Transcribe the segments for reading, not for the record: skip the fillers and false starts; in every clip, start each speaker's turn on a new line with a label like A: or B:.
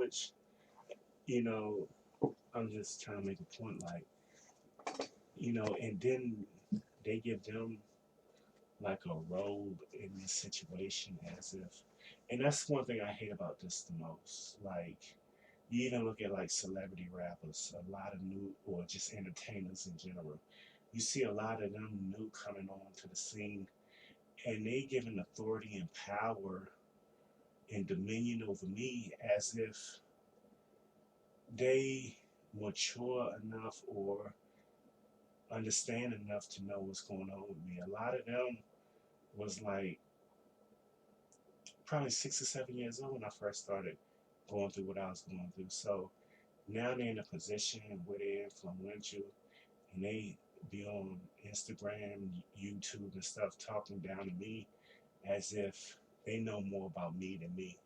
A: much, you know, I'm just trying to make a point, like, and then they give them like a role in this situation as if, and that's one thing I hate about this the most. Like, you even look at like celebrity rappers, a lot of new, or just entertainers in general. You see a lot of them new coming on to the scene, and they given authority and power and dominion over me as if they mature enough or understand enough to know what's going on with me. A lot of them was like probably 6 or 7 years old when I first started going through what I was going through. So now they're in a position where they're influential and they be on Instagram, YouTube, and stuff talking down to me as if they know more about me than me,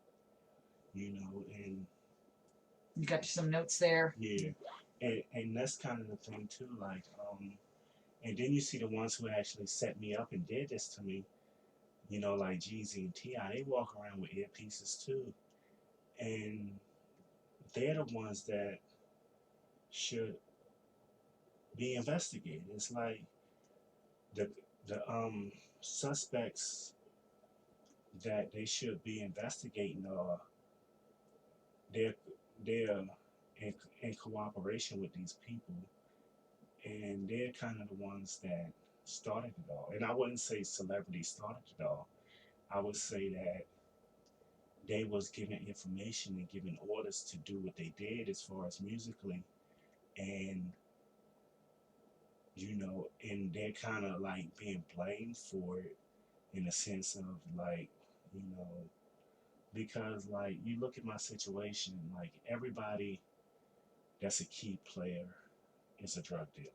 A: and
B: You got some notes there.
A: yeah, and that's kind of the thing too, like, and then you see the ones who actually set me up and did this to me, like Jeezy and T.I., they walk around with earpieces too, and they're the ones that should be investigated. It's like the the suspects that they should be investigating are they're they're in cooperation with these people, and they're kind of the ones that started it all. And I wouldn't say celebrities started it all. I would say that they was given information and given orders to do what they did as far as musically, and and they're kind of like being blamed for it in a sense of like, you know, because like you look at my situation, like everybody that's a key player is a drug dealer.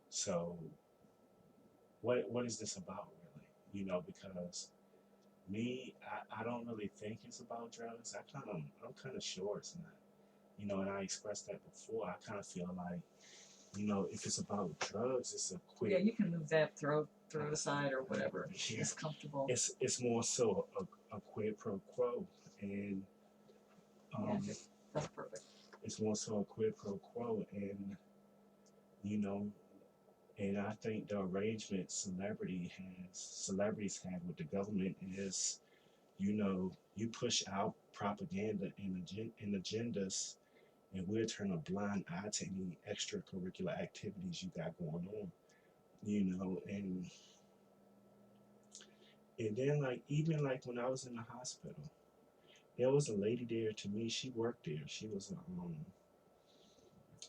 A: So what is this about really? Because me, I don't really think it's about drugs. I'm kind of sure it's not. And I expressed that before. I kind of feel like, if it's about drugs, it's a
B: Yeah,
A: quick.
B: you can move that, throw it aside or whatever.
A: Yeah,
B: It's comfortable.
A: it's more so a quid pro quo, and
B: Yeah,
A: um,
B: that's perfect.
A: it's more so a quid pro quo, and you know, and I think the arrangement celebrities have with the government is, you push out propaganda and agendas, and we'll turn a blind eye to any extracurricular activities you got going on, and then like even like when I was in the hospital, there was a lady there to me. She worked there. She was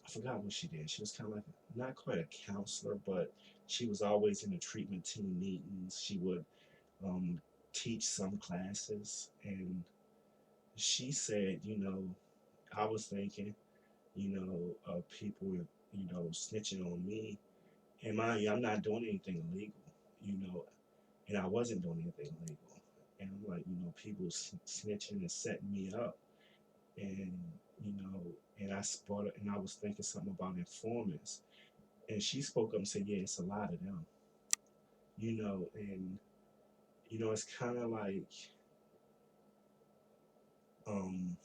A: I forgot what she did. She was kind of like not quite a counselor, but she was always in the treatment team meetings. She would um, teach some classes, and she said, I was thinking, people, snitching on me. And mind you, I'm not doing anything illegal, you know, and I wasn't doing anything illegal. And I'm like, people snitching and setting me up, and you know, and I was thinking something about informants, and she spoke up and said, yeah, it's a lot of them, and it's kind of like um,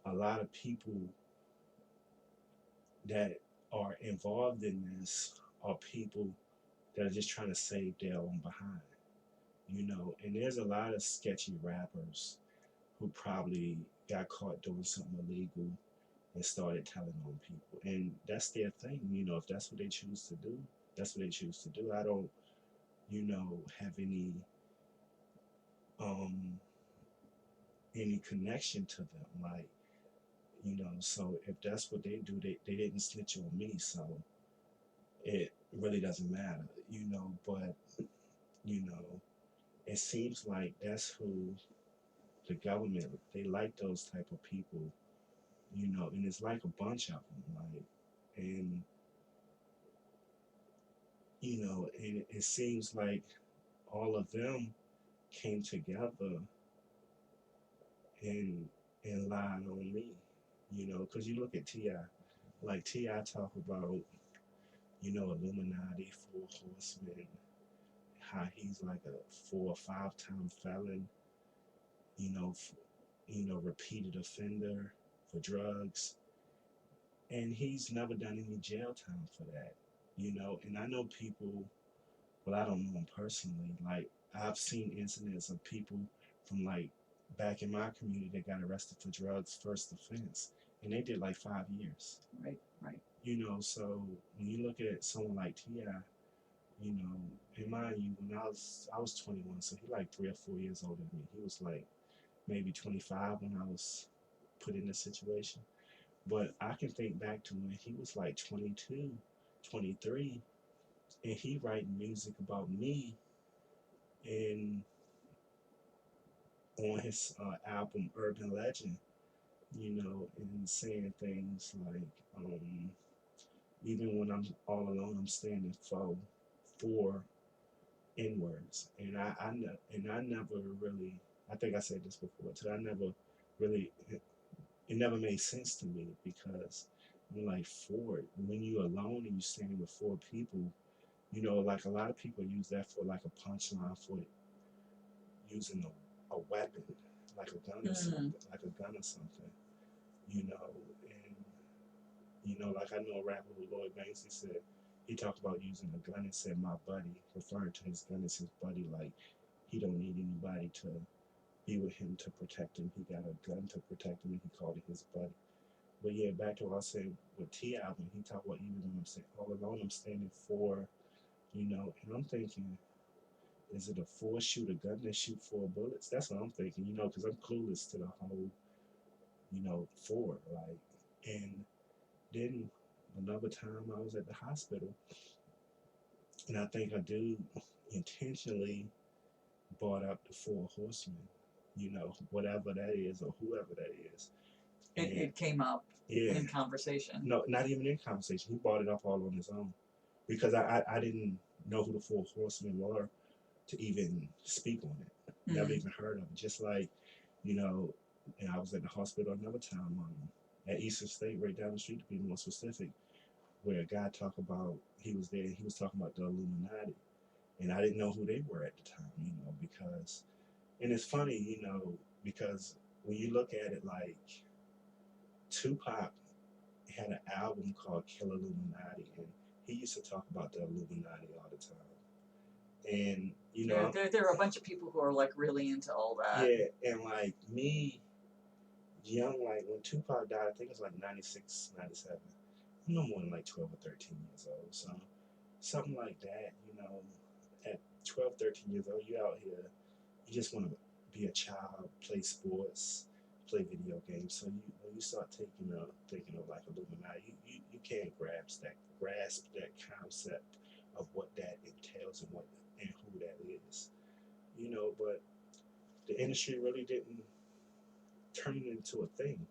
A: a lot of people that are involved in this are people that are just trying to save their own behind, and there's a lot of sketchy rappers who probably got caught doing something illegal and started telling on people. And that's their thing, if that's what they choose to do, that's what they choose to do. I don't, have um any connection to them. Like, so if that's what they do, they didn't snitch on me, so it really doesn't matter, but you know, it seems like that's who the government, they like those type of people, and it's like a bunch of them, like, and and it seems like all of them came together and lied on me, because you look at Ti, like Ti talk about, Illuminati, Four Horsemen, how he's like a 4 or 5 time felon, you know, repeated offender. for drugs, and he's never done any jail time for that, you know. And I know people, well, I don't know him personally. Like, I've seen incidents of people from like back in my community that got arrested for drugs first offense, and they did like 5 years.
B: Right, right.
A: You know, so when you look at someone like Ti, you know, and mind you, when I was 21, so he like 3 or 4 years older than me. He was like maybe 25 when I was put in this situation. But I can think back to when he was like 22, 23, and he writing music about me and on his album Urban Legend, you know, and saying things like, even when I'm all alone, I'm standing for N words, and I never really, I think I said this before too. I never really, it never made sense to me because I'm like, for when you're alone and you're standing with four people, you know, like a lot of people use that for like a punchline for using a weapon, like a gun or something, like a gun or something, you know. And you know, like I know a rapper who Lloyd Banks, he said he talked about using a gun and said my buddy, referring to his gun as his buddy, like he don't need anybody to be with him to protect him. He got a gun to protect him, and he called it his buddy. But yeah, back to what I said with T album, he talked about even when I'm saying all alone, I'm standing for, you know, and I'm thinking, is it a four shooter gun that shoot four bullets? That's what I'm thinking, you know, because I'm clueless to the whole, you know, four, like, and then another time I was at the hospital, and I think a dude intentionally brought up the four horsemen, you know, whatever that is or whoever that is.
B: It came up
A: Yeah,
B: in conversation.
A: no, not even in conversation. He brought it up all on his own because I didn't know who the four horsemen were to even speak on it. Never even heard of it. Just like, you know, and I was at the hospital another time at Eastern State, right down the street to be more specific, where a guy talked about, he was there, he was talking about the Illuminati. And I didn't know who they were at the time, you know, because, and it's funny, you know, because when you look at it like Tupac had an album called Kill Illuminati, and he used to talk about the Illuminati all the time. And you know,
B: there are a bunch of people who are like really into all that.
A: yeah, and like me, young, like when Tupac died, I think it was like 96, 97. I'm no more than like 12 or 13 years old, so something like that. You know, at 12, 13 years old, you out here, you just want to be a child, play sports, play video games. So you when you start thinking of like Illuminati, you can't grasp that concept of what that entails and what and who that is. You know, but the industry really didn't turn it into a thing.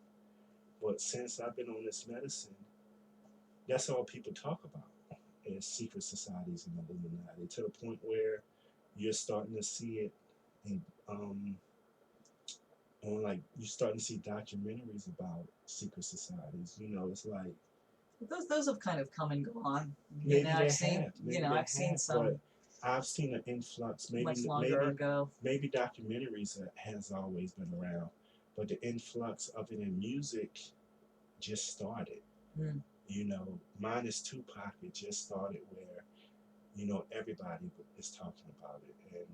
A: But since I've been on this medicine, that's all people talk about is secret societies and Illuminati to the point where you're starting to see it in on like you're starting to see documentaries about secret societies. You know, it's like
B: Those have kind of come and gone.
A: maybe
B: You know,
A: they
B: I've seen
A: have, maybe they
B: I've seen
A: have,
B: some
A: but I've seen an influx.
B: much longer ago.
A: Maybe documentaries has always been around, but the influx of it in music just started. You know, mine is Tupac. It just started where, you know, everybody is talking about it. And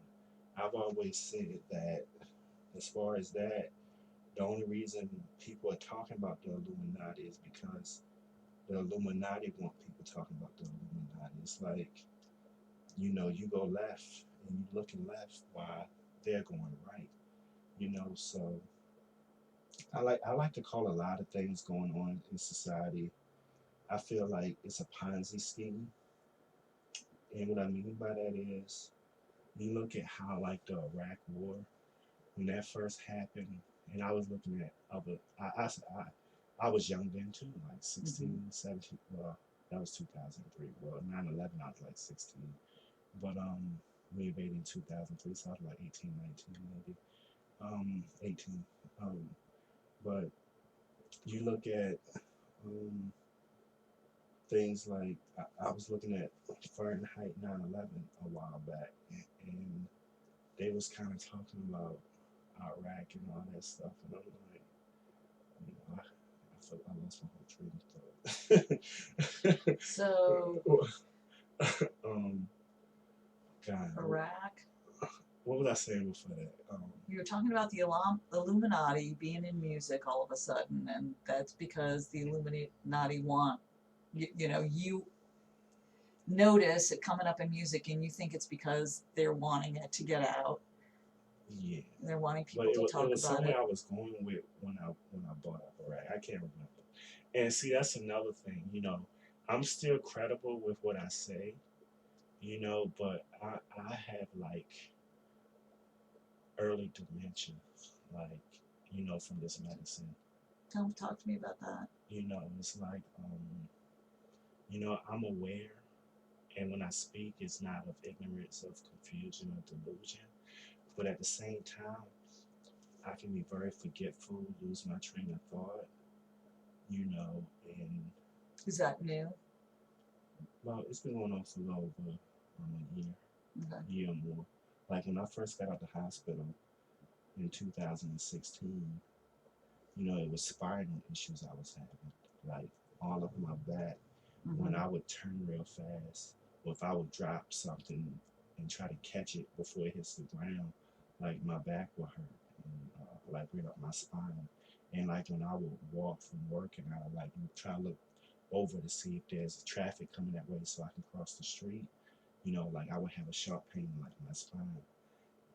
A: I've always said that as far as that, the only reason people are talking about the Illuminati is because the Illuminati want people talking about the Illuminati. It's like, you know, you go left and you looking left while they're going right. You know, so I like to call a lot of things going on in society. I feel like it's a Ponzi scheme. And what I mean by that is you look at how like the Iraq war, when that first happened, and I was looking at other I was young then too, like 16, 17. Well, that was 2003. Well, 9/11, I was like 16. But we invaded in 2003, so I was like 18, 19 maybe. 18. But you look at things like I was looking at Fahrenheit 9/11 a while back, and they was kind of talking about Iraq and all that stuff, and I'm like, you know, lost my whole train of thought.
B: So,
A: um, God,
B: Iraq.
A: what was I saying before that?
B: You were talking about the Illuminati being in music all of a sudden, and that's because the Illuminati want, you notice it coming up in music, and you think it's because they're wanting it to get out.
A: Yeah.
B: They're wanting people
A: But
B: to talk
A: it was
B: about
A: somewhere
B: it.
A: I was going with when I brought up Iraq. I can't remember. And see, that's another thing. I'm still credible with what I say. But I have like early dementia, like from this medicine.
B: Talk to me about that.
A: It's like I'm aware, and when I speak, it's not of ignorance, of confusion, or delusion. But at the same time, I can be very forgetful, lose my train of thought, and
B: Is that new?
A: well, it's been going on for a little over a year,
B: Okay.
A: year or more. Like when I first got out the hospital in 2016, it was spinal issues I was having, like all up my back. When I would turn real fast, or if I would drop something and try to catch it before it hits the ground, like my back would hurt, and like right up my spine. And like when I would walk from work, and I would like try to look over to see if there's traffic coming that way so I can cross the street, like I would have a sharp pain in like my spine.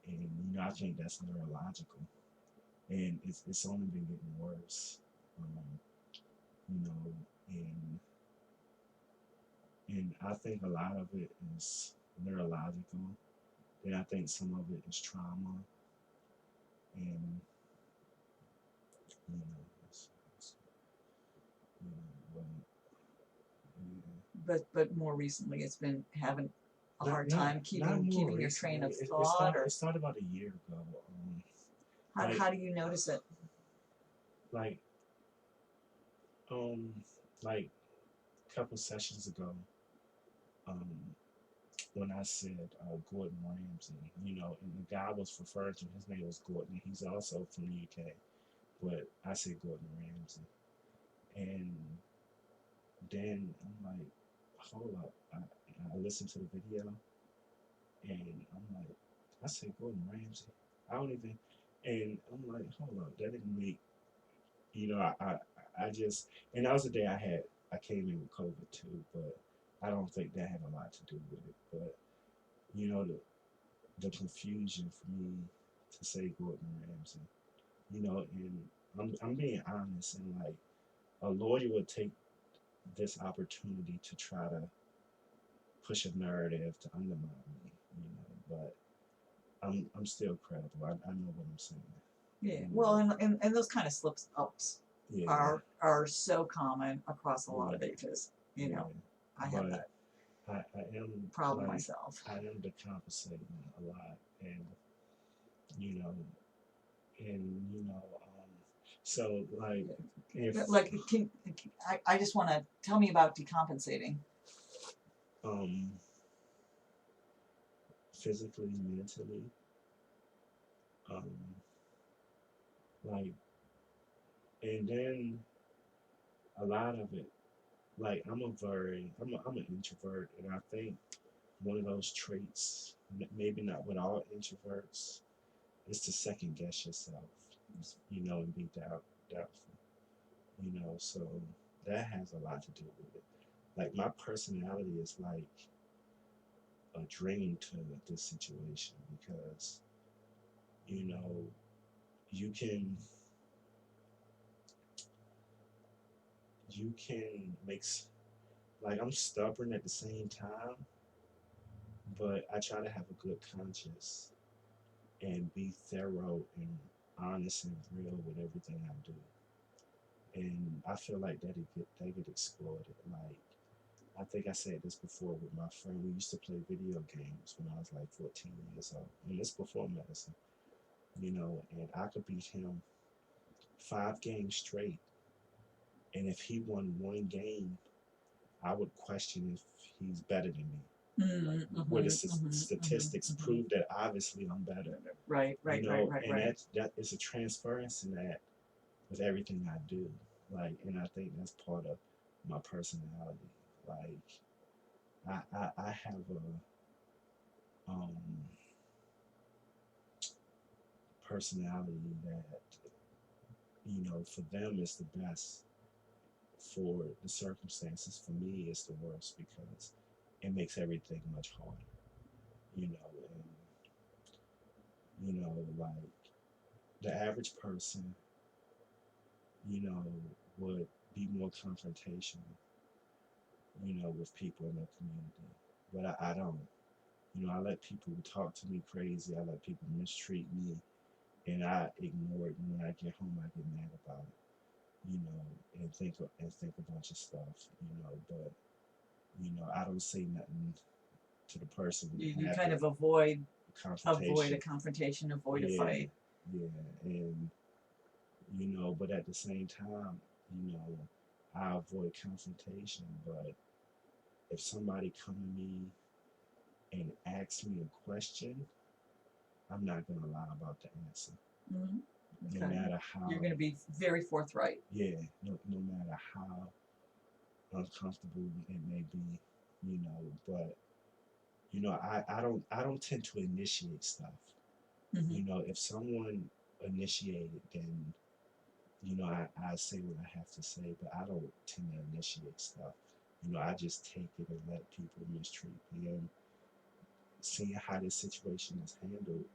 A: And I think that's neurological, and it's only been getting worse. You know, and I think a lot of it is neurological. Then I think some of it is trauma, and you know, it's you know,
B: But more recently, it's been having a
A: not,
B: hard
A: not,
B: time keeping your train of thought.
A: It started about a year ago.
B: How do you notice it?
A: Like um, like a couple sessions ago, um, when I said Gordon Ramsay, and the guy I was referring to, his name was Gordon. He's also from the UK, but I said Gordon Ramsay, and then I'm like, hold up. I listened to the video, and I'm like, I said Gordon Ramsay. I don't even, and I'm like, hold up, that didn't make, I just, and that was the day I came in with COVID too, but I don't think that had a lot to do with it. But, the confusion for me to say Gordon Ramsay, and I'm being honest, and like, a lawyer would take this opportunity to try to push a narrative to undermine me, but I'm still credible. I know what I'm saying.
B: Yeah. Well, and those kind of slips ups are so common across a lot of ages. I have that
A: I am
B: problem
A: like,
B: myself.
A: I am decompensating a lot, and you know, so like, if
B: Like, I just want to tell me about decompensating.
A: Physically, mentally, um, like, and then a lot of it, like, I'm an introvert, and I think one of those traits, maybe not with all introverts, is to second guess yourself, and be doubtful, so that has a lot to do with it. Like, my personality is like a dream to this situation, because, you know, you can make like, I'm stubborn at the same time, but I try to have a good conscience and be thorough and honest and real with everything I do. And I feel like they get exploited. Like, I think I said this before with my friend. We used to play video games when I was like 14 years old, and this before medicine, and I could beat him 5 games straight. And if he won one game, I would question if he's better than me. Where the statistics prove that obviously I'm better.
B: Right.
A: And that is a transference in that with everything I do. Like, and I think that's part of my personality. Like, I have a personality that, for them it's the best. For the circumstances, for me, it's the worst because it makes everything much harder. And like the average person, you know, would be more confrontational, with people in their community. But I don't. I let people talk to me crazy. I let people mistreat me, and I ignore it. And when I get home, I get mad about it. And think a bunch of stuff. But I don't say nothing to the person
B: You kind
A: after
B: of avoid a
A: confrontation.
B: confrontation, avoid a
A: Yeah,
B: fight.
A: yeah, and but at the same time, you know, I avoid confrontation. But if somebody come to me and asks me a question, I'm not gonna lie about the answer,
B: Hmm.
A: no
B: Okay.
A: matter
B: You're
A: how.
B: going to be very forthright.
A: Yeah, no matter how uncomfortable it may be, But I don't tend to initiate stuff.
B: Hmm.
A: If someone initiated, then I say what I have to say, but I don't tend to initiate stuff. I just take it and let people mistreat me. And seeing how this situation is handled,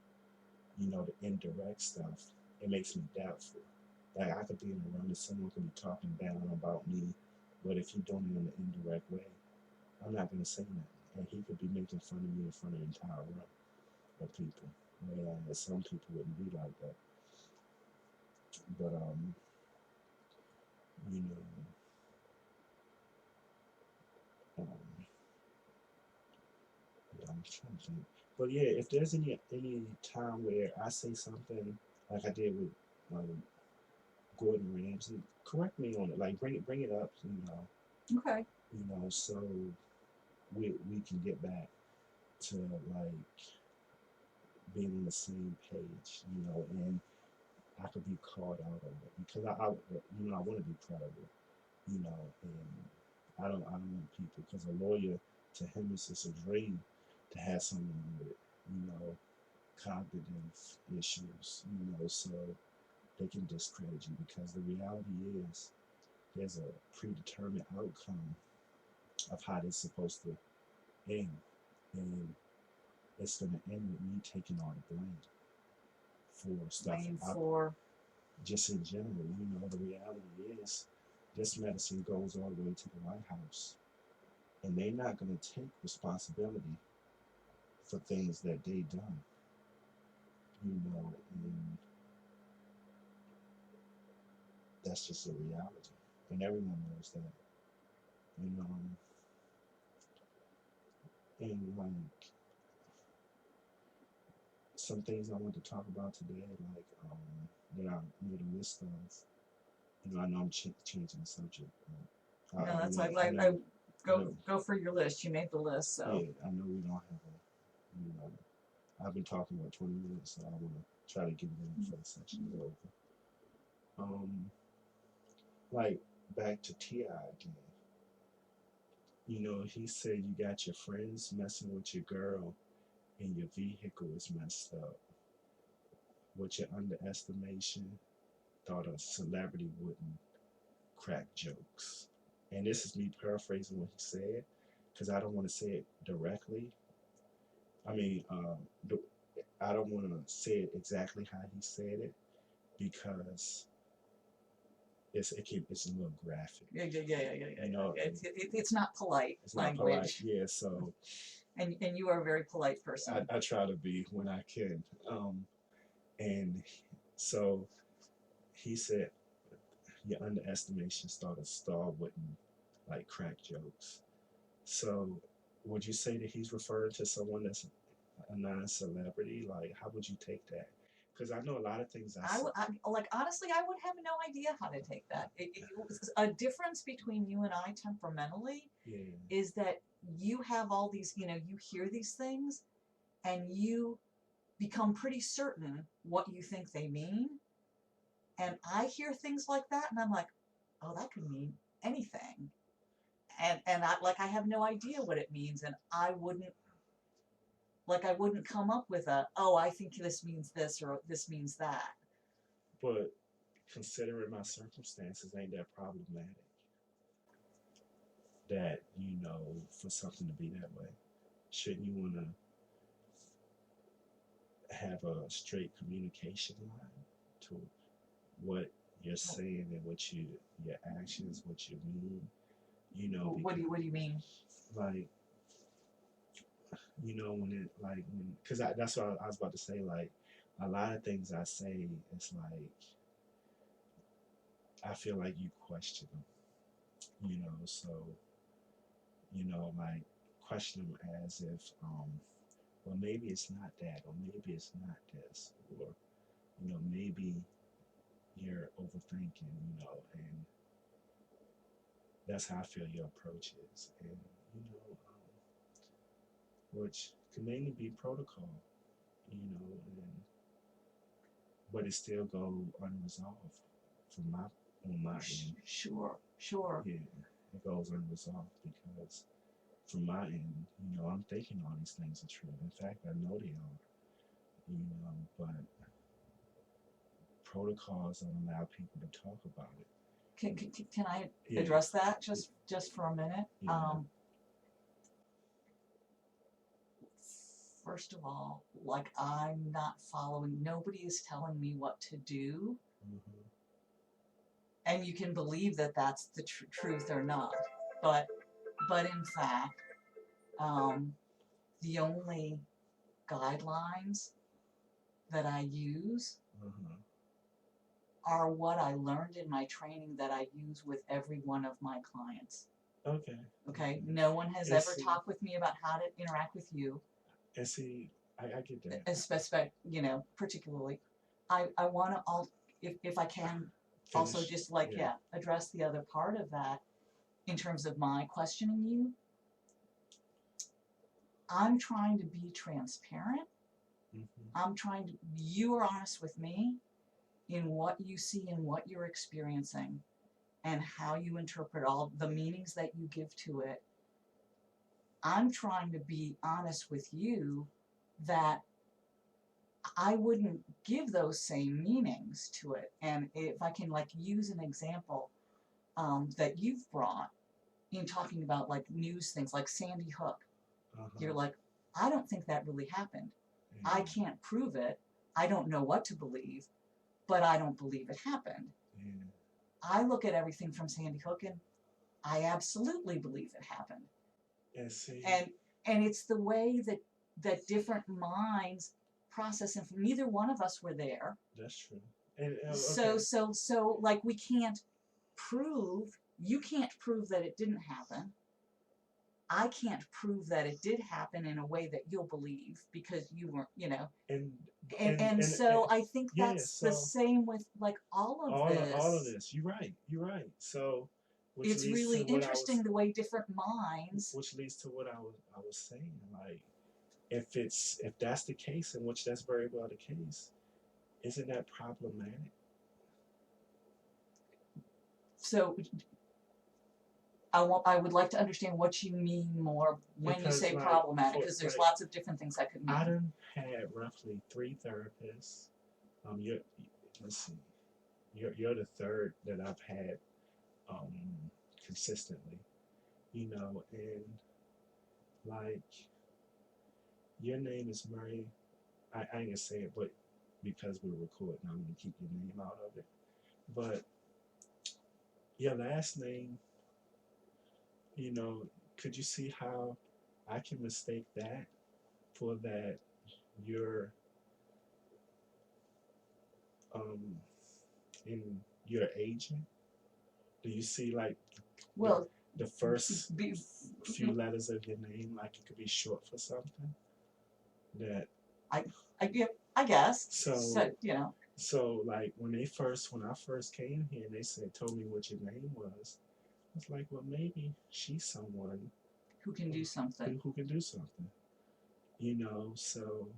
A: the indirect stuff, it makes me doubtful. Like I could be in a room and someone could be talking down about me, but if you're doing it in an indirect way, I'm not gonna say nothing. And he could be making fun of me in front of the entire room of people. Whereas some people wouldn't be like that. But you know, um, yeah, I'm trying to think. But yeah, if there's any time where I say something like I did with um, Gordon Ramsay, correct me on it. Like bring it up.
B: Okay.
A: So we can get back to like being on the same page. And I could be called out on it because I want to be credible. And I don't want people because a lawyer to him is just a dream to have someone with cognitive issues. So they can discredit you because the reality is there's a predetermined outcome of how it's supposed to end, and it's going to end with me taking all the blame for stuff
B: Blame
A: I,
B: for.
A: just in general. The reality is this medicine goes all the way to the White House, and they're not going to take responsibility for things that they done. And that's just a reality, and everyone knows that. And and like some things I want to talk about today, like that I made a list of. I know I'm changing the subject.
B: No, that's
A: I
B: like
A: know,
B: I
A: I
B: go
A: know,
B: go for your list. You made the list, so
A: yeah, I know we don't have I've been talking about 20 minutes, so I want to try to get it in before the section is over. Um, like back to Ti again. He said you got your friends messing with your girl, and your vehicle is messed up. With your underestimation, thought a celebrity wouldn't crack jokes. And this is me paraphrasing what he said, because I don't want to say it directly. I mean, I don't want to say it exactly how he said it because it's a little graphic.
B: yeah.
A: You know,
B: It's not polite
A: it's not polite.
B: language,
A: Yeah, so
B: and you are a very polite person.
A: I try to be when I can. And so he said your underestimation started star wouldn't like crack jokes. So would you say that he's referring to someone that's a non-celebrity? Like, how would you take that? Because I know a lot of things I said.
B: Like honestly, I would have no idea how to take that. It was a difference between you and I temperamentally
A: Yeah,
B: is that you have all these, you hear these things and you become pretty certain what you think they mean. And I hear things like that and I'm like, oh, that could mean anything. And I have no idea what it means, and I wouldn't come up with oh, I think this means this or this means that.
A: But considering my circumstances, ain't that problematic? That, for something to be that way, shouldn't you want to have a straight communication line to what you're saying and your actions, what you mean?
B: What do you mean?
A: Like, because that's what I was about to say. Like, a lot of things I say, it's like I feel like you question them. So like question them as if, well, maybe it's not that, or maybe it's not this, or maybe you're overthinking, and that's how I feel your approach is, and which can mainly be protocol, and but it still go unresolved from on my end.
B: Sure.
A: Yeah, it goes unresolved because from my end, I'm thinking all these things are true. In fact, I know they are, but protocols don't allow people to talk about it.
B: Can I address that just for a minute?
A: Yeah.
B: First of all, like, I'm not following, nobody is telling me what to do.
A: Mm-hmm.
B: And you can believe that that's the truth or not. But in fact, the only guidelines that I use
A: Mm-hmm.
B: are what I learned in my training that I use with every one of my clients.
A: Okay.
B: Okay. No one has ever talked with me about how to interact with you.
A: And see, I get that.
B: Especially, particularly, I want to if I can also just address the other part of that in terms of my questioning you. I'm trying to be transparent.
A: Mm-hmm.
B: You are honest with me in what you see and what you're experiencing and how you interpret all the meanings that you give to it. I'm trying to be honest with you that I wouldn't give those same meanings to it. And if I can use an example that you've brought in talking about news things like Sandy Hook, you're like, I don't think that really happened. I can't prove it. I don't know what to believe, but I don't believe it happened. I look at everything from Sandy Hook and I absolutely believe it happened. And it's the way that different minds process, and neither one of us were there.
A: That's true. And,
B: okay. So we can't prove. You can't prove that it didn't happen. I can't prove that it did happen in a way that you'll believe because you weren't, And so I think that's the same with all of this.
A: All of this. You're right. So
B: it's really interesting the way different minds.
A: Which leads to what I was saying. Like, if that's the case, in which that's very well the case, isn't that problematic?
B: So I would like to understand what you mean more when you say problematic, because there's lots of different things that could mean.
A: I done had roughly 3 therapists. Let's see. You're the third that I've had consistently. And your name is Murray. I ain't gonna say it, but because we're recording, I'm gonna keep your name out of it. But your last name, could you see how I can mistake that for that you're in your agent? Do you see the first few letters of your name, it could be short for something? That
B: I guess.
A: So when I first came here and they told me what your name was, I was like, well, maybe she's someone
B: who can do something.
A: Who can do something. So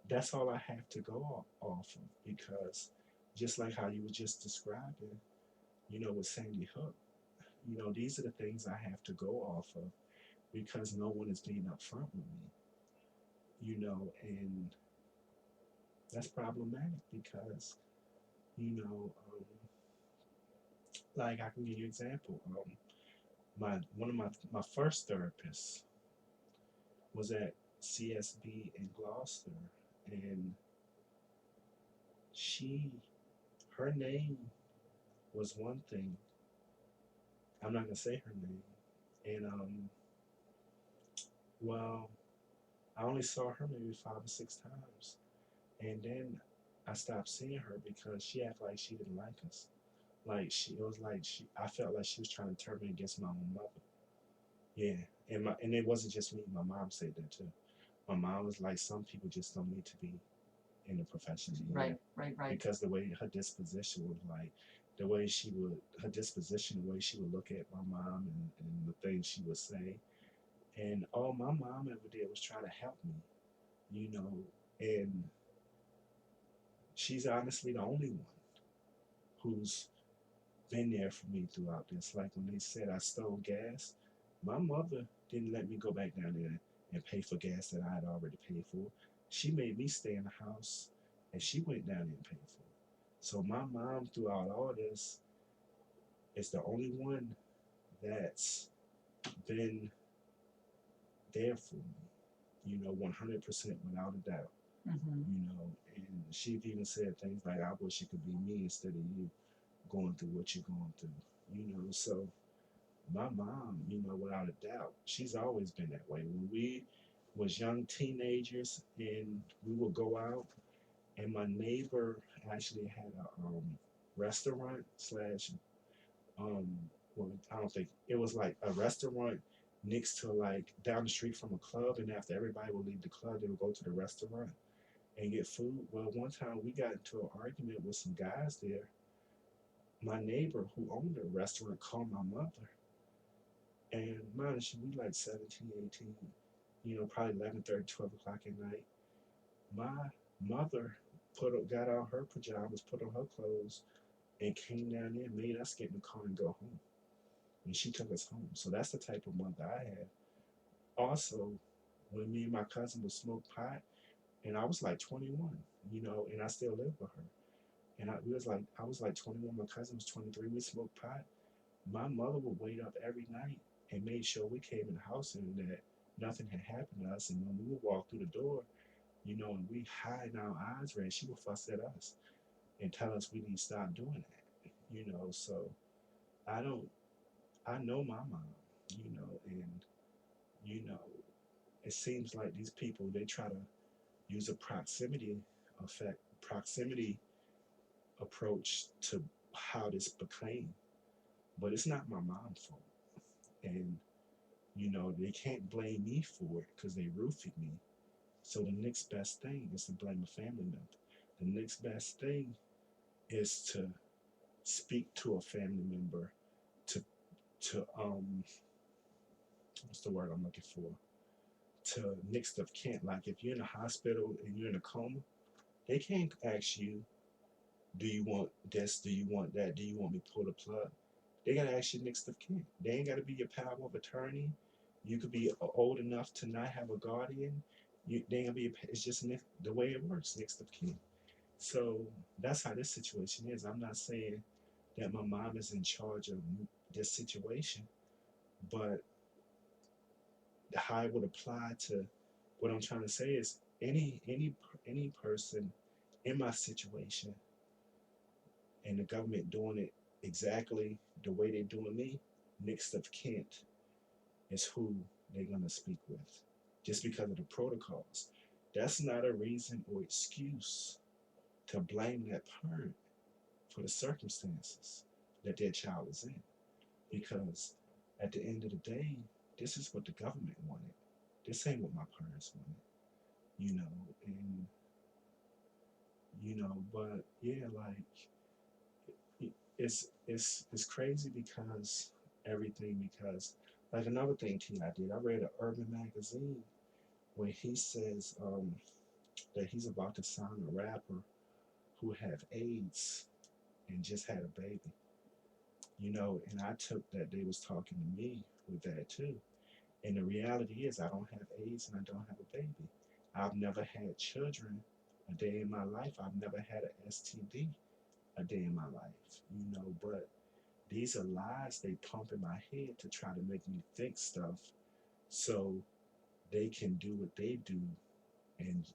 A: that's all I have to go off of, because just like how you were just describing, with Sandy Hook. These are the things I have to go off of because no one is being upfront with me, and that's problematic because, like I can give you an example. One of my first therapists was at CSB in Gloucester, and she, her name was one thing. I'm not gonna say her name, and well, I only saw her maybe 5 or 6 times, and then I stopped seeing her because she acted like she didn't like us. Like it was like I felt like she was trying to turn me against my own mother. Yeah, and it wasn't just me. My mom said that too. My mom was like, some people just don't need to be in the profession anymore.
B: Right.
A: Because the way her disposition was like, her disposition, the way she would look at my mom and the things she would say. And all my mom ever did was try to help me, you know, and she's honestly the only one who's been there for me throughout this. Like when they said I stole gas, my mother didn't let me go back down there and pay for gas that I had already paid for. She made me stay in the house and she went down there and paid for it. So my mom throughout all this is the only one that's been there for me, 100% without a doubt. And she've even said things like, I wish it could be me instead of you going through what you're going through. So my mom, without a doubt, she's always been that way. When we was young teenagers and we would go out, and my neighbor actually had a restaurant slash well, I don't think it was like a restaurant next to like down the street from a club, and after everybody would leave the club, they would go to the restaurant and get food. Well, one time we got into an argument with some guys there. My neighbor who owned the restaurant called my mother, and mind you, we like 17, 18, probably 11:30, 12 o'clock at night. My mother got out her pajamas, put on her clothes, and came down there and made us get in the car and go home. And she took us home. So that's the type of mother I had. Also, when me and my cousin would smoke pot, and I was like 21, and I still live with her. And I was like 21, my cousin was 23, we smoked pot. My mother would wait up every night and made sure we came in the house and that nothing had happened to us. And when we would walk through the door, and we hide our eyes red, she would fuss at us and tell us we need to stop doing that. So I don't, I know my mom, and, you know, it seems like these people, they try to use a proximity approach to how this became. But it's not my mom's fault. And, they can't blame me for it because they roofied me. So the next best thing is to blame a family member. The next best thing is to speak to a family member to what's the word I'm looking for? To next of kin. Like if you're in a hospital and you're in a coma, they can't ask you, do you want this? Do you want that? Do you want me to pull the plug? They gotta ask you next of kin. They ain't gotta be your power of attorney. You could be old enough to not have a guardian. They ain't gonna be. It's just the way it works, next of kin. So that's how this situation is. I'm not saying that my mom is in charge of this situation, but how it would apply to what I'm trying to say is any person in my situation and the government doing it exactly the way they're doing me, next of kin is who they're gonna speak with, just because of the protocols. That's not a reason or excuse to blame that parent for the circumstances that their child is in, because at the end of the day, this is what the government wanted. This ain't what my parents wanted, and but yeah, like it's crazy because everything because like another thing T I did, I read an urban magazine where he says that he's about to sign a rapper who have AIDS and just had a baby. And I took that they was talking to me with that too. And the reality is I don't have AIDS and I don't have a baby. I've never had children a day in my life. I've never had an STD a day in my life. But these are lies they pump in my head to try to make me think stuff so they can do what they do. And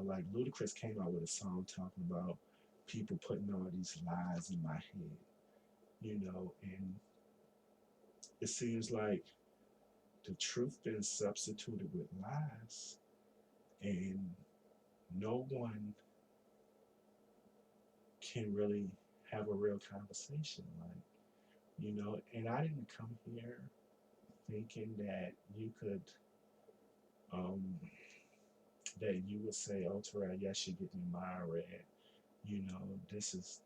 A: like Ludacris came out with a song talking about people putting all these lies in my head, and it seems like the truth been substituted with lies, and no one can really have a real conversation, and I didn't come here thinking that um, you would say, oh, Terrell, yes, you're getting your mind read. This is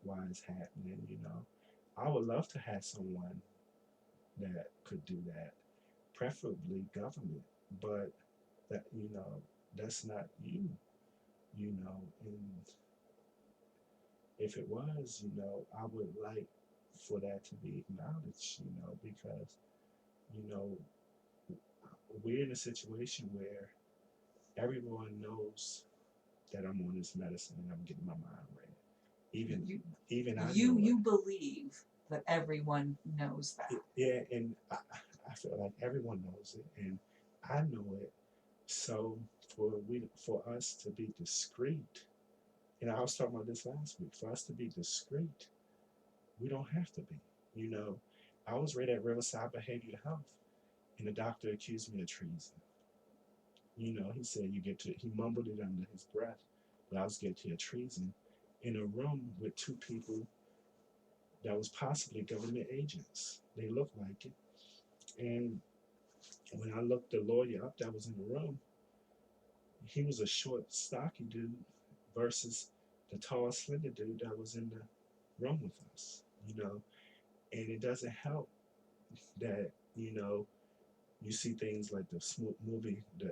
A: why it's happening. I would love to have someone that could do that, preferably government, but that's not and if it was, I would like for that to be acknowledged, because, you know, we're in a situation where everyone knows that I'm on this medicine and I'm getting my mind read. Even
B: You
A: even I
B: you
A: know it.
B: you believe that everyone knows that.
A: Yeah, and I feel like everyone knows it, and I know it. So for us to be discreet, and I was talking about this last week, for us to be discreet, we don't have to be. You know, I was right at Riverside Behavioral Health, and the doctor accused me of treason. He said he mumbled it under his breath, but I was guilty of treason in a room with two people that was possibly government agents. They looked like it. And when I looked the lawyer up that was in the room, he was a short, stocky dude versus the tall, slender dude that was in the room with us. And it doesn't help that, you see things like the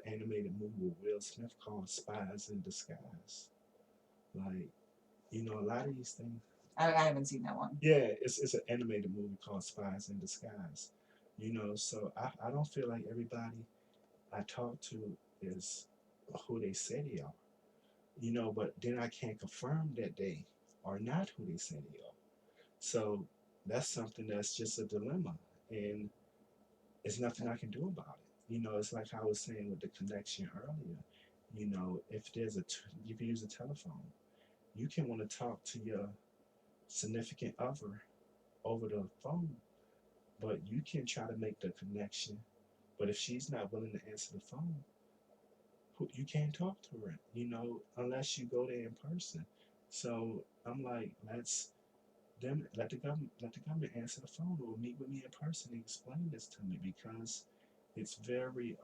A: animated movie with Will Smith called Spies in Disguise. Like, a lot of these things.
B: I haven't seen that one.
A: Yeah, it's an animated movie called Spies in Disguise. So I don't feel like everybody I talk to is who they say they are. But then I can't confirm that they are not who they say they are. So that's something that's just a dilemma. And there's nothing I can do about it. It's like I was saying with the connection earlier. If you can use a telephone, you can want to talk to your significant other over the phone, but you can try to make the connection. But if she's not willing to answer the phone, you can't talk to her, unless you go there in person. So I'm like, let the government answer the phone or meet with me in person and explain this to me, because it's very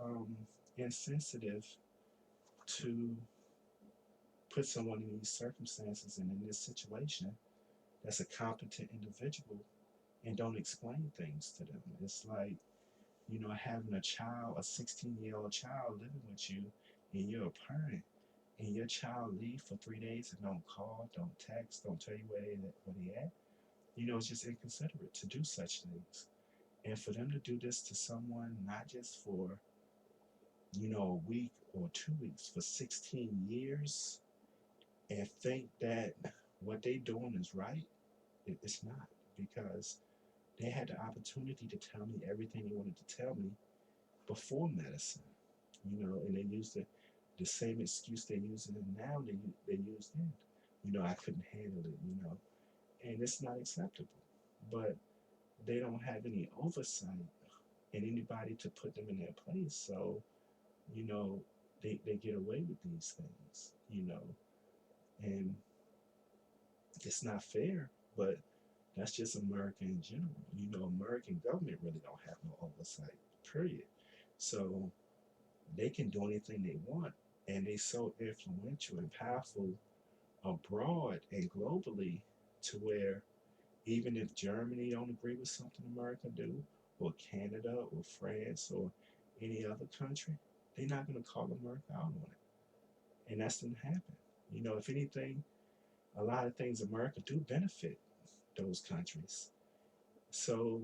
A: insensitive to put someone in these circumstances and in this situation that's a competent individual and don't explain things to them. It's like, having a child, a 16-year-old child living with you, and you're a parent, and your child leave for 3 days and don't call, don't text, don't tell you where they at. It's just inconsiderate to do such things. And for them to do this to someone, not just for, a week or 2 weeks, for 16 years, and think that what they doing is right, it's not. Because they had the opportunity to tell me everything they wanted to tell me before medicine, and they used the same excuse they're using now they used then. I couldn't handle it, and it's not acceptable. But they don't have any oversight and anybody to put them in their place. So, you know, they get away with these things, and it's not fair, but that's just America in general. American government really don't have no oversight, period. So they can do anything they want, and they so influential and powerful abroad and globally to where even if Germany don't agree with something America do, or Canada or France or any other country, they're not going to call America out on it. And that's didn't happen. If anything, a lot of things America do benefit. those countries. So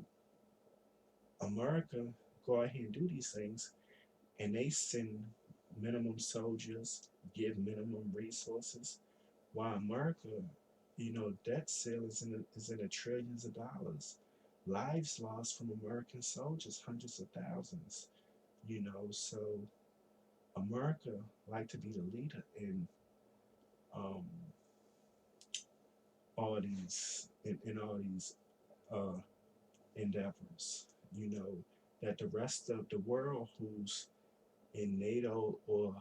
A: America go ahead and do these things, and they send minimum soldiers, give minimum resources. While America, debt ceiling is in the trillions of dollars. Lives lost from American soldiers, hundreds of thousands. So America like to be the leader in um, all these uh, endeavors. You know that the rest of the world who's in NATO or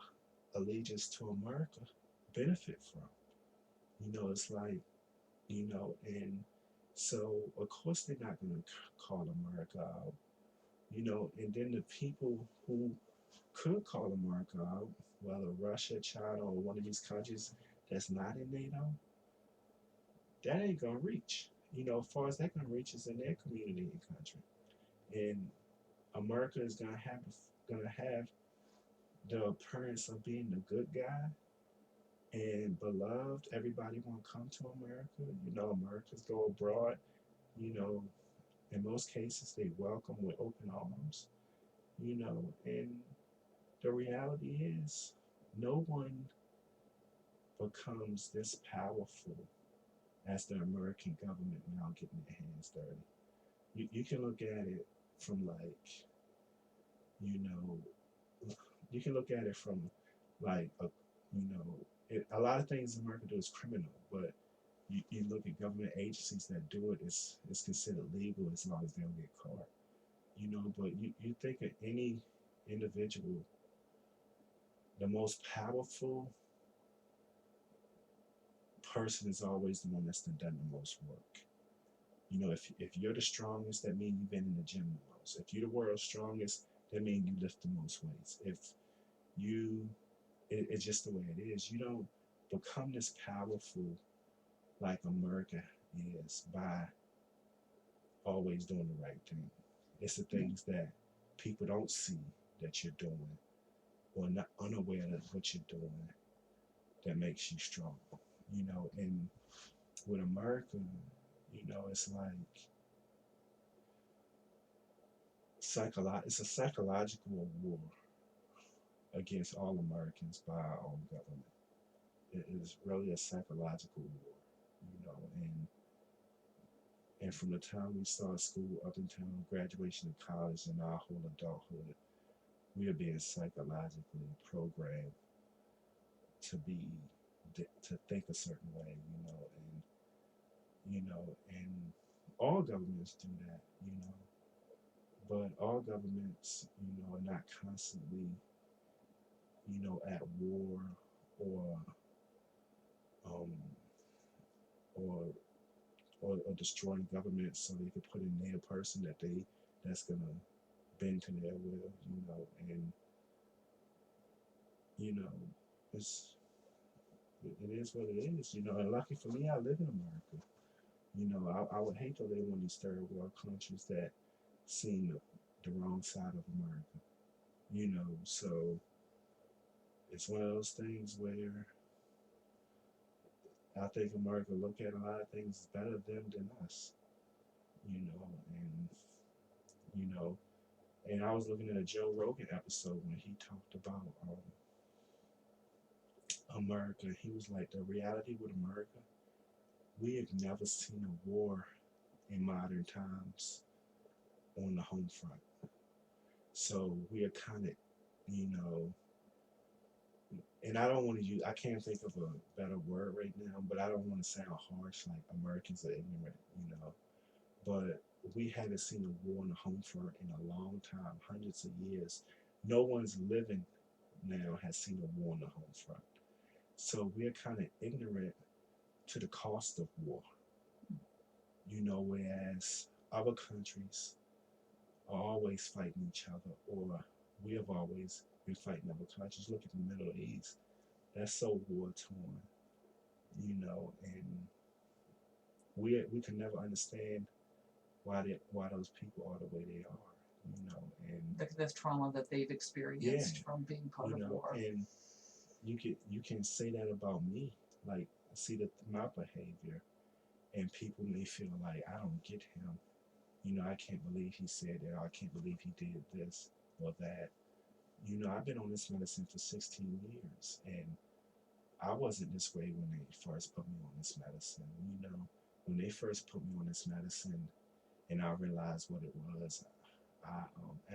A: allegiance to America benefit from. It's like, and so of course they're not going to call America out. And then the people who could call America out, whether Russia, China, or one of these countries that's not in NATO, that ain't gonna reach. As far as that gonna reach is in their community and country. And America is gonna have the appearance of being the good guy and beloved. Everybody wanna come to America. Americans go abroad. You know, in most cases they welcome with open arms. And the reality is no one becomes this powerful as the American government now getting their hands dirty. You can look at it from like, you know, you can look at it from like, a lot of things America do is criminal, but you look at government agencies that do it, it's considered legal as long as they don't get caught. But you think of any individual, the most powerful person is always the one that's done the most work. If you're the strongest, that means you've been in the gym the most. If you're the world's strongest, that means you lift the most weights. If you, it's just the way it is. You don't become this powerful like America is by always doing the right thing. It's the things that people don't see that you're doing or not unaware of what you're doing that makes you strong. And with America, it's like it's a psychological war against all Americans by our own government. It is really a psychological war, and from the time we start school up until graduation of college and our whole adulthood, we are being psychologically programmed to be to think a certain way, and all governments do that, but all governments, are not constantly, at war or um, or or destroying governments so they could put in there a person that's gonna bend to their will, and you know, it's it is what it is, and lucky for me, I live in America. I would hate to live in one of these third world countries that seen the wrong side of America. So it's one of those things where I think America look at a lot of things better than us, and you know, and I was looking at a Joe Rogan episode when he talked about America. He was like, the reality with America, we have never seen a war in modern times on the home front. So we are kind of, you know, and I don't want to use, I can't think of a better word right now, but I don't want to sound harsh like Americans are ignorant, but we haven't seen a war on the home front in a long time, hundreds of years. No one's living now has seen a war on the home front. So we're kind of ignorant to the cost of war, whereas other countries are always fighting each other, or we have always been fighting other countries. Look at the Middle East. That's so war torn, and we can never understand why those people are the way they are, and
B: the trauma that they've experienced from being part of war.
A: And you can say that about me, like see that my behavior, and people may feel like I don't get him. I can't believe he said that. Or I can't believe he did this or that. I've been on this medicine for 16 years, and I wasn't this way when they first put me on this medicine. When they first put me on this medicine, and I realized what it was, I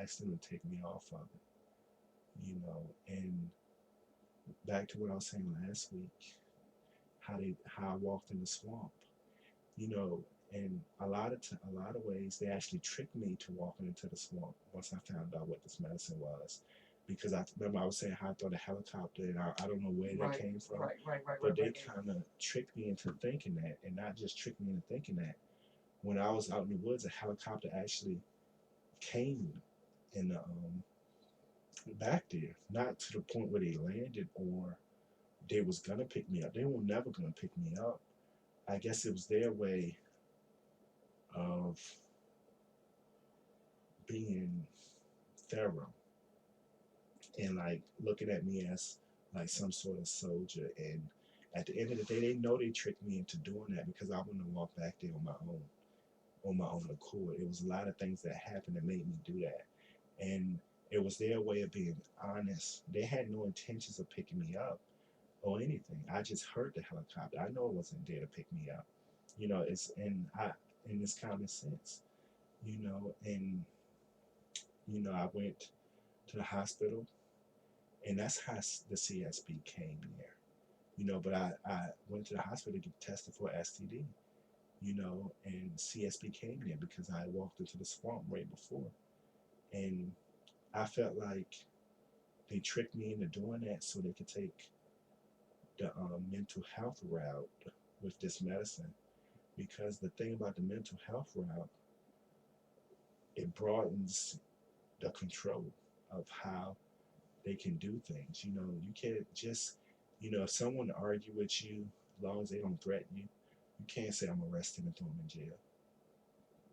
A: asked them to take me off of it. And back to what I was saying last week, how I walked in the swamp, you know, and a lot of ways they actually tricked me to walking into the swamp once I found out what this medicine was, because I remember I was saying how I thought a helicopter, and I don't know where that
B: Right,
A: came from,
B: right,
A: but they
B: right.
A: kind of tricked me into thinking that, and not just tricked me into thinking that. When I was out in the woods, a helicopter actually came in the back there, not to the point where they landed or they was gonna pick me up. They were never gonna pick me up. I guess it was their way of being thorough and like looking at me as like some sort of soldier. And at the end of the day, they know they tricked me into doing that because I wouldn't walk back there on my own accord. It was a lot of things that happened that made me do that. And it was their way of being honest. They had no intentions of picking me up or anything. I just heard the helicopter. I know it wasn't there to pick me up. It's in this common sense. And I went to the hospital, and that's how the CSB came there. But I went to the hospital to get tested for STD. And CSB came there because I walked into the swamp right before, and I felt like they tricked me into doing that so they could take the mental health route with this medicine. Because the thing about the mental health route, it broadens the control of how they can do things. You can't just, if someone argue with you, as long as they don't threaten you, you can't say I'm arrested and throw them in jail.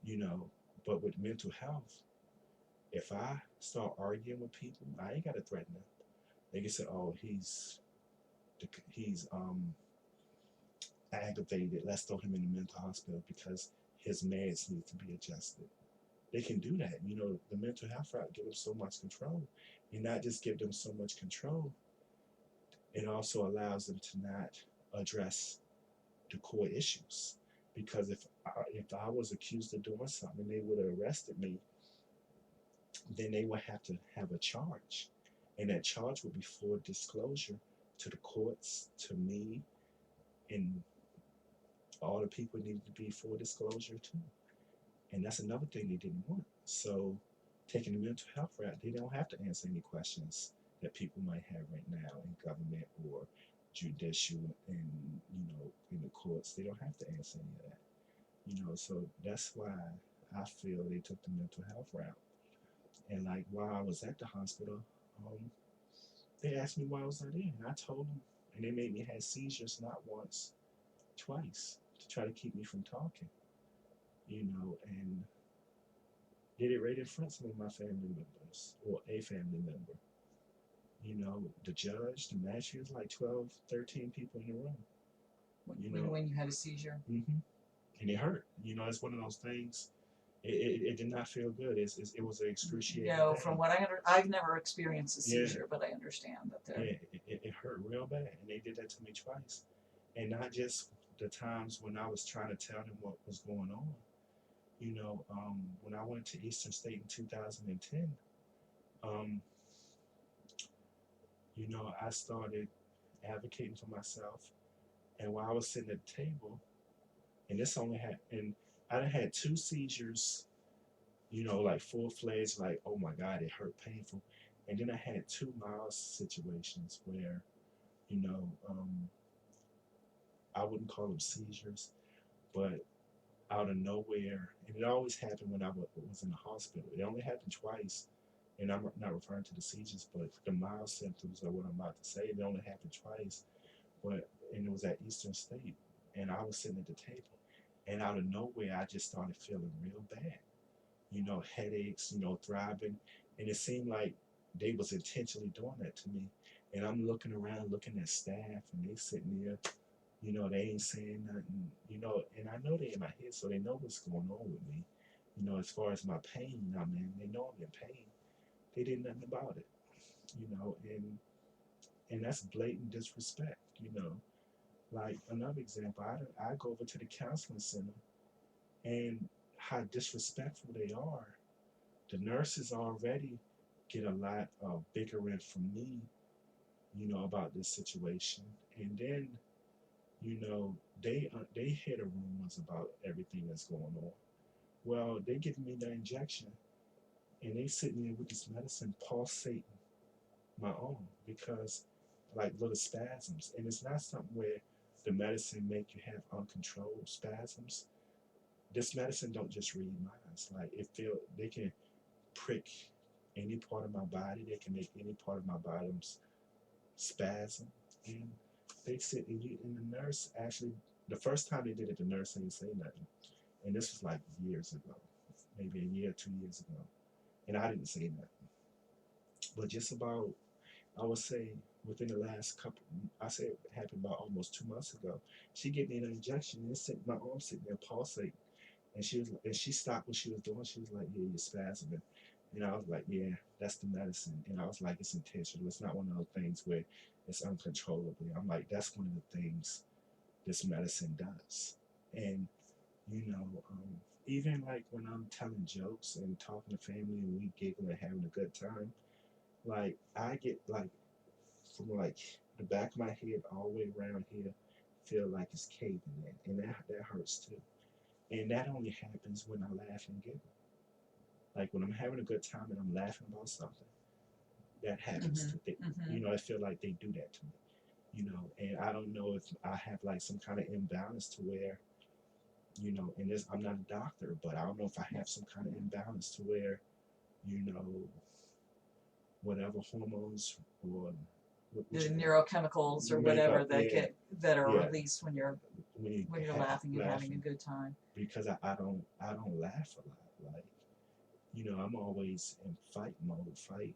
A: You know, but with mental health, if I start arguing with people, I ain't got to threaten them. They can say, "Oh, he's aggravated. Let's throw him in the mental hospital because his meds need to be adjusted." They can do that. The mental health route give them so much control, and not just give them so much control. It also allows them to not address the core issues. Because if I was accused of doing something, they would have arrested me. Then they would have to have a charge, and that charge would be full disclosure to the courts, to me, and all the people needed to be full disclosure too. And that's another thing they didn't want. So, taking the mental health route, they don't have to answer any questions that people might have right now in government or judicial and in the courts. They don't have to answer any of that. So that's why I feel they took the mental health route. And like while I was at the hospital, um, they asked me why was I there, and I told them, and they made me have seizures not once, twice to try to keep me from talking. And did it right in front of some of my family members or a family member. The judge, the magistrate, was like 12, 13 people in the room.
B: When you had a seizure?
A: Mm-hmm. And it hurt. It's one of those things. It did not feel good. It was an excruciating
B: No,
A: pain.
B: from what I've never experienced a seizure, but I understand that they're.
A: Yeah, it hurt real bad, and they did that to me twice. And not just the times when I was trying to tell them what was going on. When I went to Eastern State in 2010, um, I started advocating for myself. And while I was sitting at the table, and I had two seizures, like full fledged, like, oh my God, it hurt painful. And then I had two mild situations where, you know, um, I wouldn't call them seizures, but out of nowhere, and it always happened when I was in the hospital. It only happened twice, and I'm not referring to the seizures, but the mild symptoms of what I'm about to say. It only happened twice, and it was at Eastern State, and I was sitting at the table, and out of nowhere, I just started feeling real bad. Headaches, throbbing, and it seemed like they was intentionally doing that to me. And I'm looking around, looking at staff, and they sitting there You know, they ain't saying nothing, you know, and I know they in my head, so they know what's going on with me. You know, as far as my pain, I mean, they know I'm in pain. They did nothing about it, you know, and that's blatant disrespect, you know. Like another example, I go over to the counseling center and how disrespectful they are. The nurses already get a lot of bickering from me, you know, about this situation, and then you know they hear the rumors about everything that's going on. Well, they giving me the injection, and they sitting there with this medicine pulsating my arm because like little spasms, and it's not something where the medicine make you have uncontrolled spasms. This medicine don't just read minds. Like it feel they can prick any part of my body. They can make any part of my bottom spasm. And they sit and you and the nurse actually the first time they did it, the nurse didn't say nothing. And this was like years ago, maybe a year, 2 years ago. And I didn't say nothing. But just about I would say within the last couple I say it happened about almost 2 months ago, she gave me an injection and my arm sitting there pulsating. And she stopped what she was doing. She was like, "Yeah, you're spasming." And I was like, "Yeah, that's the medicine." And I was like, "It's intentional. It's not one of those things where it's uncontrollably." I'm like, "That's one of the things this medicine does." And you know, even like when I'm telling jokes and talking to family and we giggle and having a good time, like I get like from like the back of my head all the way around here, feel like it's caving in, and that hurts too. And that only happens when I laugh and giggle. Like when I'm having a good time and I'm laughing about something, that happens
B: Mm-hmm.
A: to me.
B: Mm-hmm.
A: You know, I feel like they do that to me. You know, and I don't know if I have like some kind of imbalance to where, you know, and this I'm not a doctor, but I don't know if I have some kind of imbalance to where, you know, whatever hormones or
B: The
A: what you
B: neurochemicals or
A: make
B: whatever
A: up,
B: that
A: yeah,
B: get that are
A: yeah,
B: released
A: when you
B: when you're laughing and having a
A: laughing
B: good time.
A: because I don't laugh a lot. Like you know, I'm always in fight mode, fight.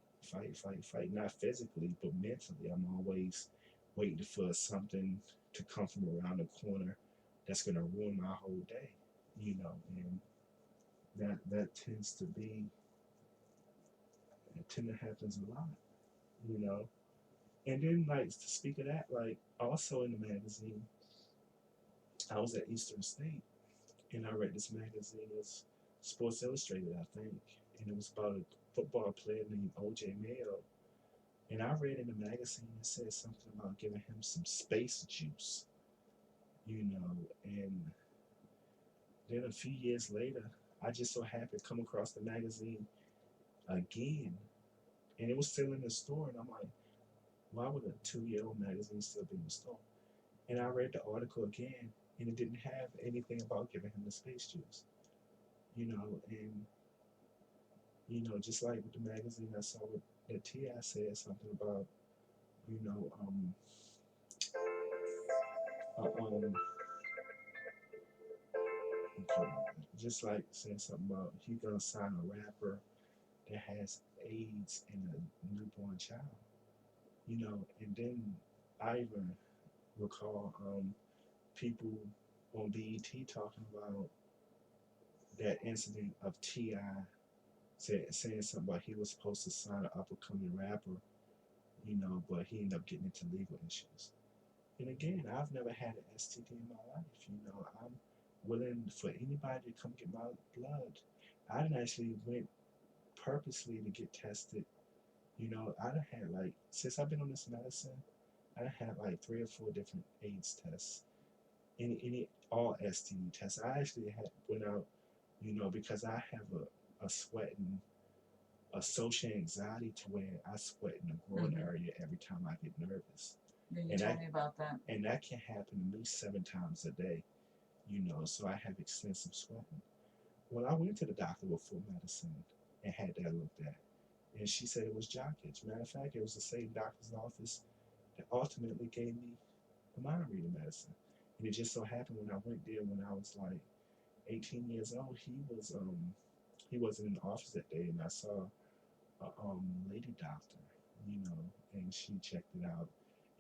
A: Not physically, but mentally. I'm always waiting for something to come from around the corner that's gonna ruin my whole day. You know, and that tends to be it tend to happens a lot. You know, and then like to speak of that, like also in the magazine, I was at Eastern State and I read this magazine. It was Sports Illustrated, I think, and it was about a football player named O.J. Mayo. And I read in the magazine it said something about giving him some space juice, you know. And then a few years later, I just so happened to come across the magazine again, and it was still in the store. And I'm like, why would a 2-year-old magazine still be in the store? And I read the article again, and it didn't have anything about giving him the space juice, you know. And you know, just like with the magazine I saw with that Ti said something about, you know, uh, okay, just like saying something about he gonna sign a rapper that has AIDS and a newborn child, you know. And then I even recall people on BET talking about that incident of Ti saying something about he was supposed to sign an up and coming rapper, you know, but he ended up getting into legal issues. And again, I've never had an STD in my life. You know, I'm willing for anybody to come get my blood. I didn't actually went purposely to get tested. You know, I done had like since I've been on this medicine, I done had like 3 or 4 different AIDS tests. Any all STD tests. I actually had went out, you know, because I have a sweating a social anxiety to where I sweat in the groin
B: Mm-hmm.
A: area every time I get nervous.
B: Yeah, you
A: And
B: told
A: that
B: me about that.
A: and that can happen to me 7 times a day, you know, so I have extensive sweating. Well, I went to the doctor with full medicine and had that looked at, and she said it was jock itch. Matter of fact, it was the same doctor's office that ultimately gave me the mind reading medicine. And it just so happened when I went there when I was like 18 years old, he wasn't in the office that day, and I saw a lady doctor, you know, and she checked it out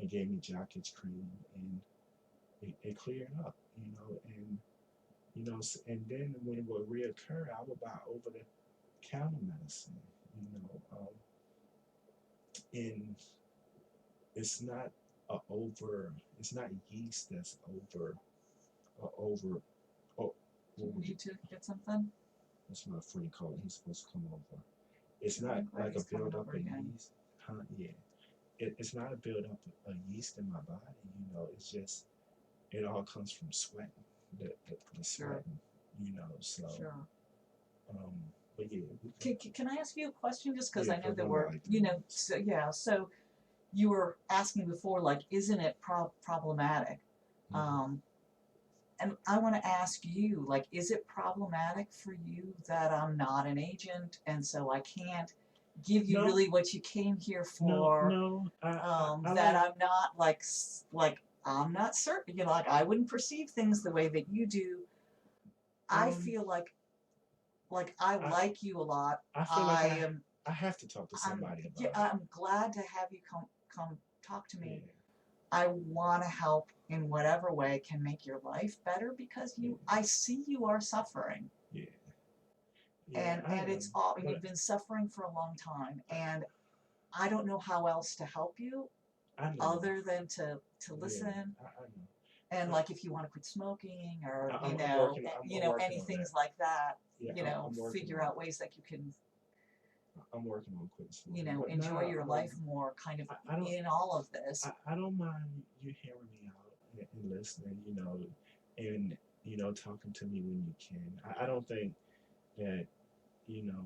A: and gave me jock itch cream, and it cleared up, and and then when it would reoccur, I would buy over the counter medicine, and it's not a over, it's not yeast that's over, oh,
B: Do you
A: what would you,
B: need to get something?
A: that's my friend calling, he's supposed to come over. It's
B: I'm
A: not
B: glad
A: like a
B: he's coming
A: buildup
B: over
A: of
B: again.
A: yeast, huh? Yeah, it's not a buildup of yeast in my body, it's just, it all comes from sweating, the
B: Sure,
A: sweating, so,
B: sure.
A: um, but yeah,
B: Can I ask you a question? Just because
A: yeah,
B: I know
A: for
B: that
A: about
B: we're,
A: like 3 minutes.
B: so yeah, so you were asking before, like, isn't it problematic?
A: Mm-hmm.
B: Um, and I want to ask you, like, is it problematic for you that I'm not an agent and so I can't give you
A: No,
B: really what you came here
A: no,
B: for?
A: no. I
B: That
A: like.
B: I'm not like I'm not certain, like I wouldn't perceive things the way that you do. I
A: Um,
B: feel like I
A: I
B: like you a lot.
A: I feel like
B: I am
A: I have to talk to
B: I'm
A: somebody
B: yeah,
A: about it.
B: I'm glad to have you come talk to me.
A: Yeah,
B: I want to help in whatever way can make your life better because
A: yeah,
B: I see you are suffering,
A: yeah, yeah. I
B: and
A: am,
B: it's all, and you've
A: but
B: been suffering for a long time,
A: I,
B: and I don't know how else to help you
A: I know.
B: other than to
A: Yeah,
B: listen.
A: I know.
B: And
A: But
B: like if you want to quit smoking or
A: I'm working. I'm working
B: any
A: on that.
B: things like that,
A: Yeah, I'm working
B: figure
A: on.
B: out ways that you can
A: I'm working on quitting smoking. But
B: enjoy
A: now,
B: your life more, kind of
A: I don't.
B: in all of this.
A: I don't mind you hearing me out and listening. And talking to me when you can. I don't think that you know.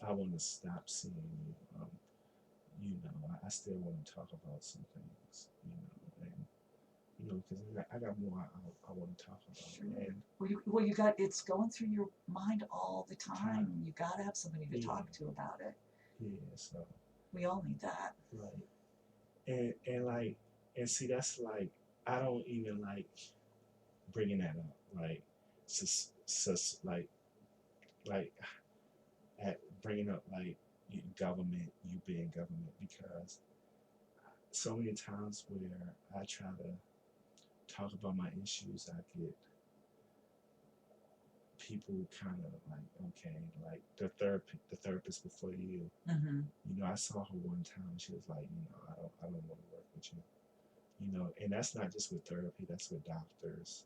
A: I want to stop seeing you. I still want to talk about some things. And because I got more I want to talk
B: Sure.
A: about. And
B: Well, you got it's going through your mind all the time.
A: time,
B: You got to have somebody to
A: yeah,
B: talk to about it.
A: yeah. So
B: We all need that.
A: right, and like, and see, that's like, I don't even like bringing that up. Like, like, like at bringing up like government, you being government, because so many times where I try to talk about my issues, I get people kind of like, okay, like the therapist before you.
B: Mm-hmm.
A: I saw her one time. She was like, I don't want to work with you. And that's not just with therapy. That's with doctors.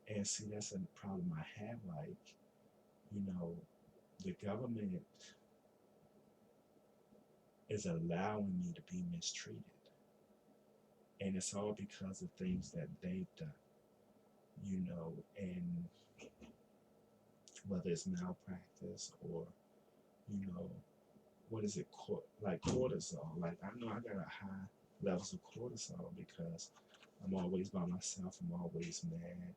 A: And see, that's a problem I have. Like, you know, the government is allowing me to be mistreated, and it's all because of things that they've done. And whether it's malpractice or you know what is it, like cortisol. Like, I know I got a high levels of cortisol because I'm always by myself. I'm always mad,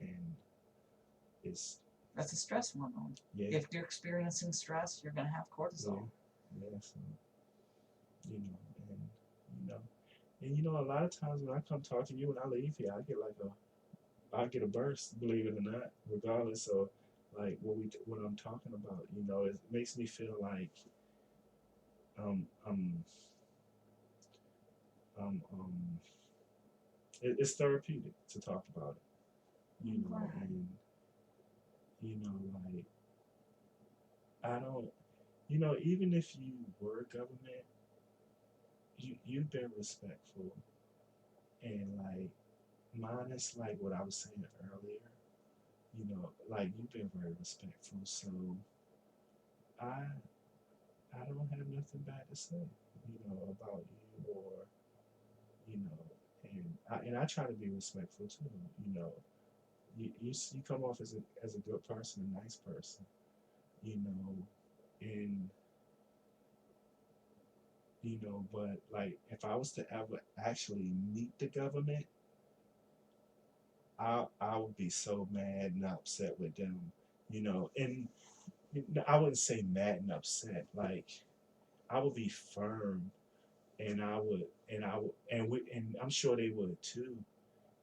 A: and it's,
B: That's a stress hormone.
A: yeah,
B: If you're experiencing stress, you're going to have cortisol.
A: yeah. So you know, and you know, a lot of times when I come talk to you and I leave here, I get a burst, believe it or not, regardless of like what I'm talking about. It makes me feel like um um um it's therapeutic to talk about it. And like, I don't, even if you were government, you've been respectful, and like mine is like what I was saying earlier. Like, you've been very respectful, so I I don't have nothing bad to say, about you, or and I try to be respectful too. You come off as a good person, a nice person, you know, and but like if I was to ever actually meet the government, I would be so mad and upset with them, and I wouldn't say mad and upset, like I would be firm, and I'm sure they would too,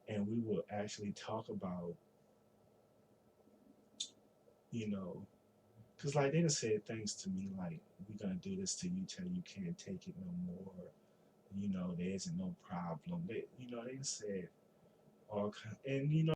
A: and we would actually talk about, you know, because like they just said things to me like, we're gonna do this to you till you can't take it no more, there isn't no problem. They said all kind, and